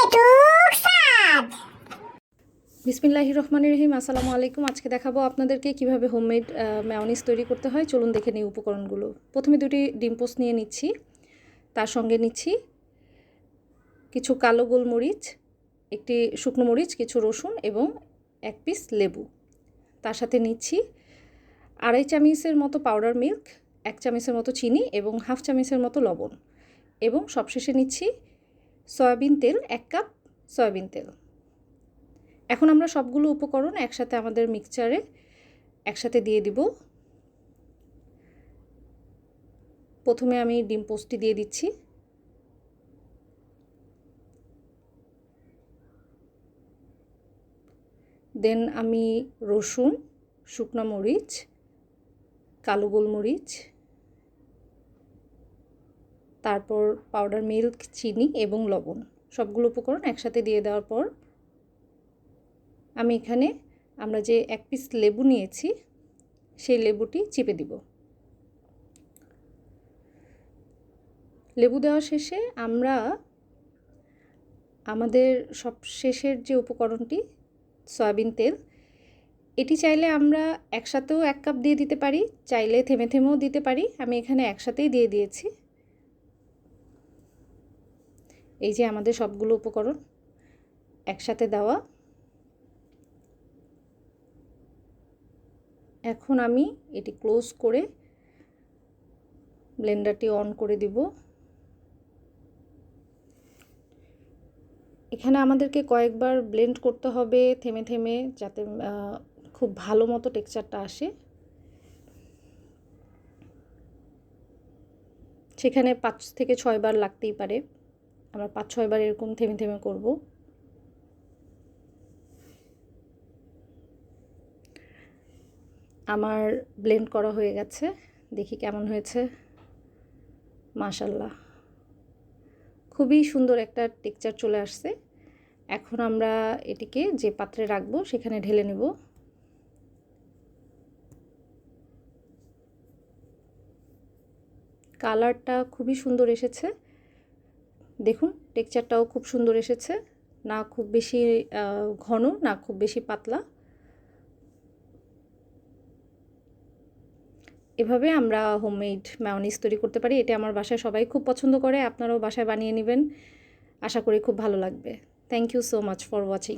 পেটুক স্বাদ। বিসমিল্লাহির রহমানির রহিম। আসসালামু আলাইকুম। আজকে দেখাবো আপনাদেরকে কিভাবে হোমমেড মেয়োনিজ তৈরি করতে হয়। চলুন দেখে নিই উপকরণগুলো। প্রথমে দুটি ডিম পোস্ট নিয়ে নিচ্ছি, তার সঙ্গে নিচ্ছি কিছু কালো গোলমরিচ, একটি শুকনো মরিচ, কিছু রসুন এবং এক পিস লেবু। তার সাথে নিচ্ছি 2.5 চামচের মতো পাউডার মিল্ক, 1 চামচের মতো চিনি এবং 1/2 চামচের মতো লবণ, এবং সবশেষে নিচ্ছি সয়াবিন তেল, 1 কাপ সয়াবিন তেল। এখন আমরা সবগুলো উপকরণ একসাথে আমাদের মিক্সচারে একসাথে দিয়ে দিব। প্রথমে আমি ডিম পোস্টটি দিয়ে দিচ্ছি, দেন আমি রসুন, শুকনো মরিচ, কালো গোলমরিচ, তারপর পাউডার মিল্ক, চিনি এবং লবণ, সবগুলো উপকরণ একসাথে দিয়ে দেওয়ার পর আমি এখানে আমরা যে 1 পিস লেবু নিয়েছি সেই লেবুটি চিপে দিব। লেবু দেওয়া শেষে আমরা আমাদের সব শেষের যে উপকরণটি সয়াবিন তেল, এটি চাইলে আমরা একসাথেও 1 কাপ দিয়ে দিতে পারি, চাইলে থেমে থেমেও দিতে পারি। আমি এখানে একসাথেই দিয়ে দিয়েছি। এই যে আমাদের সবগুলো উপকরণ একসাথে দেওয়া। এখন আমি এটি ক্লোজ করে ব্লেন্ডারটি অন করে দিব। এখানে আমাদেরকে কয়েকবার ব্লেন্ড করতে হবে থেমে থেমে, যাতে খুব ভালো মতো টেক্সচারটা আসে। সেখানে 5 থেকে 6 বার লাগতেই পারে, আমরা 5-6 বার এরকম থেমে থেমে করব। আমার ব্লেন্ড করা হয়ে গেছে, দেখি কেমন হয়েছে। মাশাআল্লাহ, খুবই সুন্দর একটা টেক্সচার চলে আসছে। এখন আমরা এটিকে যে পাত্রে রাখবো সেখানে ঢেলে নেব। কালারটা খুবই সুন্দর এসেছে, দেখুন টেক্সচারটাও খুব সুন্দর এসেছে, না খুব বেশি ঘন না খুব বেশি পাতলা। এভাবে আমরা হোমমেড মেয়োনিজ তৈরি করতে পারি। এটা আমার বাসায় সবাই খুব পছন্দ করে, আপনারাও বাসায় বানিয়ে নেবেন, আশা করি খুব ভালো লাগবে। Thank you so much for watching.